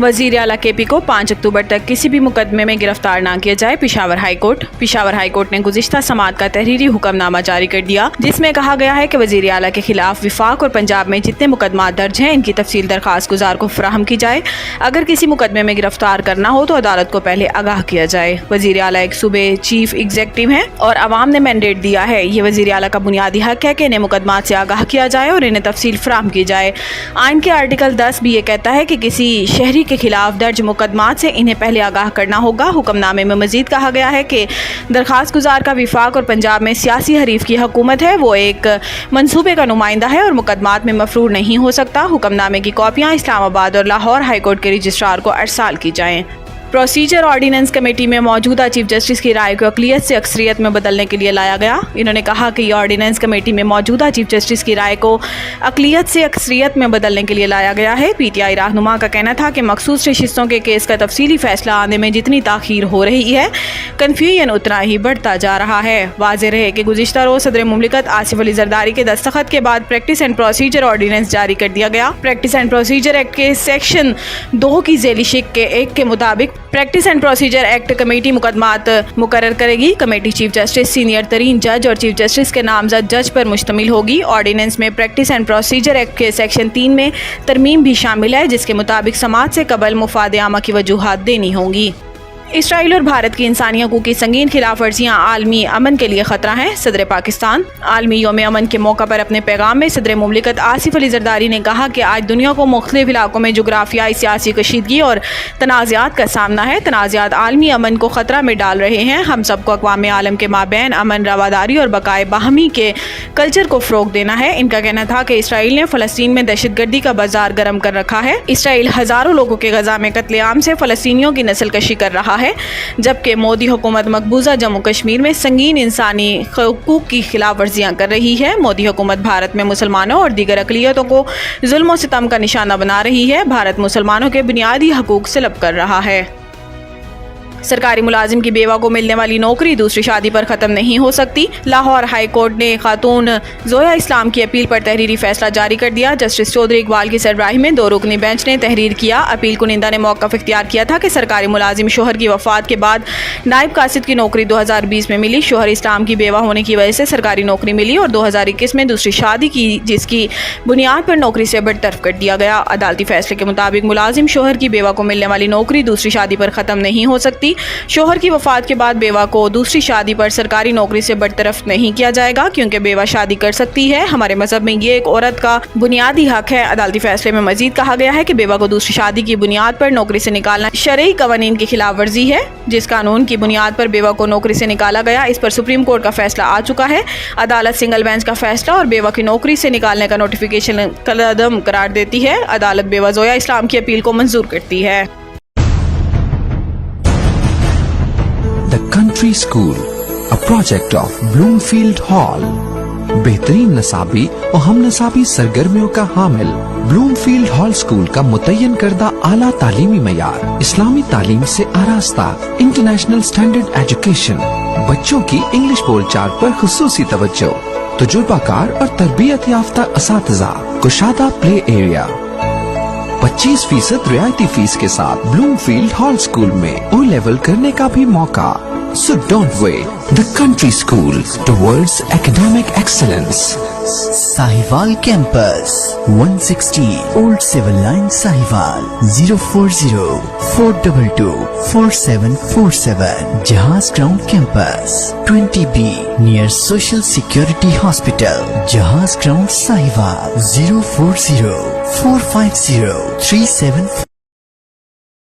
वजीर आला KP को 5 अक्टूबर तक किसी भी मुकदमे में गिरफ्तार न किया जाए। पेशावर हाई कोर्ट ने गुज़िश्ता समात का तहरीरी हुक्मनामा जारी कर दिया, जिसमें कहा गया है कि वजीर आला के खिलाफ विफाक और पंजाब में जितने मुकदमा दर्ज हैं, इनकी तफसील दरखास्त गुजार को फराहम की जाए। अगर किसी मुकदमे में गिरफ्तार करना हो तो अदालत को पहले आगाह किया जाए। वजीर आला एक सूबे चीफ एग्जीक्यूटिव हैं और अवाम ने मैंडेट दिया है। ये वजीर आला का बुनियादी हक है कि इन्हें मुकदमात से आगाह किया जाए और इन्हें तफसील फराहम की जाए। आइन के आर्टिकल 10 भी ये कहता है कि किसी शहरी के खिलाफ दर्ज मुकदमात से इन्हें पहले आगाह करना होगा। हुक्मनामे में मजीद कहा गया है कि दरखास्त गुजार का विफाक और पंजाब में सियासी हरीफ की हुकूमत है, वो एक मंसूबे का नुमाइंदा है और मुकदमात में मफरूर नहीं हो सकता। हुक्मनामे की कॉपियाँ इस्लामाबाद और लाहौर हाई कोर्ट के रजिस्ट्रार को अरसाल की जाएँ। प्रोसीजर ऑर्डिनेंस कमेटी में मौजूदा चीफ जस्टिस की राय को अक़लियत से अक्सरियत में बदलने के लिए लाया गया। इन्होंने कहा कि ये ऑर्डिनेंस कमेटी में मौजूदा चीफ जस्टिस की राय को अक़लियत से अक्सरियत में बदलने के लिए लाया गया है। PTI रहनुमा का कहना था कि मखसूस नशिस्तों के केस का तफसीली फैसला आने में जितनी ताख़ीर हो रही है, कन्फ्यूजन उतना ही बढ़ता जा रहा है। वाज़ेह रहे कि गुज़िश्ता रोज़ सदर मुमलिकत आसिफ अली ज़रदारी के दस्तखत के बाद प्रैक्टिस एंड प्रोसीजर ऑर्डिनेंस जारी कर दिया गया। प्रैक्टिस एंड प्रोसीजर एक्ट के सेक्शन 2 की ज़ेली शिक के 1 के मुताबिक practice and procedure act committee मुकदमात मुकर्रर करेगी। कमेटी चीफ जस्टिस, सीनियर तरीन जज और चीफ जस्टिस के नामजद जज पर मुश्तमिल होगी। ऑर्डिनेंस में प्रैक्टिस एंड प्रोसीजर एक्ट के सेक्शन 3 में तरमीम भी शामिल है, जिसके मुताबिक समाज से कबल मुफाद आमा की वजूहात देनी होंगी। इसराइल और भारत की इंसानी हकूक़ की संगीन खिलाफ वर्जियाँ आलमी अमन के लिए ख़तरा हैं। सदर पाकिस्तान आलमी यौम अमन के मौका पर अपने पैगाम में सदर मुमलिकत आसिफ अली ज़रदारी ने कहा कि आज दुनिया को मुख्तलिफ इलाकों में जोग्राफियाई सियासी कशीदगी और तनाज़ात का सामना है। तनाज़ात आलमी अमन को ख़तरा में डाल रहे हैं। हम सबको अक़वाम आलम के माबैन अमन, रवादारी और बकाए बाहमी के कल्चर को फ़रोग़ देना है। इनका कहना था कि इसराइल ने फ़लस्तीन में दहशतगर्दी का बाजार गर्म कर रखा है। इसराइल हज़ारों लोगों के गज़ा में कत्लेआम से फ़लस्तीनियों की नस्ल कशी कर रहा है, जबकि मोदी हुकूमत मकबूजा जम्मू कश्मीर में संगीन इंसानी हकूक़ की खिलाफ वर्जियाँ कर रही है। मोदी हुकूमत भारत में मुसलमानों और दीगर अक़लियतों को जुल्म और सितम का निशाना बना रही है। भारत मुसलमानों के बुनियादी हकूक़ सलब कर रहा है। सरकारी मुलाजिम की बेवा को मिलने वाली नौकरी दूसरी शादी पर ख़त्म नहीं हो सकती। लाहौर हाई कोर्ट ने खातून ज़ोया इस्लाम की अपील पर तहरीरी फैसला जारी कर दिया। जस्टिस चौधरी इकबाल की सरबराही में 2 रुकनी बेंच ने तहरीर किया। अपील कुनिंदा ने मौक़िफ़ इख्तियार किया था कि सरकारी मुलाजिम शोहर की वफ़ात के बाद नायब कासिद की नौकरी 2020 में मिली। शोहर इस्लाम की बेवा होने की वजह से सरकारी नौकरी मिली और 2021 में दूसरी शादी की, जिसकी बुनियाद पर नौकरी से बरतरफ कर दिया गया। अदालती फैसले के मुताबिक मुलाजिम शोहर की बेवा को मिलने वाली नौकरी दूसरी शादी पर ख़त्म नहीं हो सकती। शोहर की वफात के बाद बेवा को दूसरी शादी पर सरकारी नौकरी से बरतरफ नहीं किया जाएगा, क्योंकि बेवा शादी कर सकती है। हमारे मजहब में ये एक औरत का बुनियादी हक है। अदालती फैसले में मजीद कहा गया है कि बेवा को दूसरी शादी की बुनियाद पर नौकरी से निकालना शरई कवानीन की खिलाफ वर्जी है। जिस कानून की बुनियाद पर बेवा को नौकरी से निकाला गया, इस पर सुप्रीम कोर्ट का फैसला आ चुका है। अदालत सिंगल बेंच का फैसला और बेवा की नौकरी से निकालने का नोटिफिकेशन कलअदम करार देती है। अदालत बेवा ज़ोया इस्लाम की अपील को मंजूर करती है। The Country School, a project of Bloomfield Hall, बेहतरीन नसाबी और हम नसाबी सरगर्मियों का हामिल ब्लूमफील्ड हॉल स्कूल का मुतय्यन करदा आला तालीमी मयार, इस्लामी तालीम से आरास्ता, इंटरनेशनल स्टैंडर्ड एजुकेशन, बच्चों की इंग्लिश बोलचाल पर खुसूसी तवज्जो, तजुर्बाकार और तरबियत याफ्ता असातिज़ा, कुशादा प्ले एरिया, 25% रियायती फीस के साथ ब्लूमफील्ड हॉल स्कूल में ओ लेवल करने का भी मौका। So don't wait. The Country School towards academic excellence. Sahiwal Campus, 160 Old Civil Line, Sahiwal, 040-422-4747. Jahaz Ground Campus, 20B, near Social Security Hospital, Jahaz Ground, Sahiwal, 040-450-37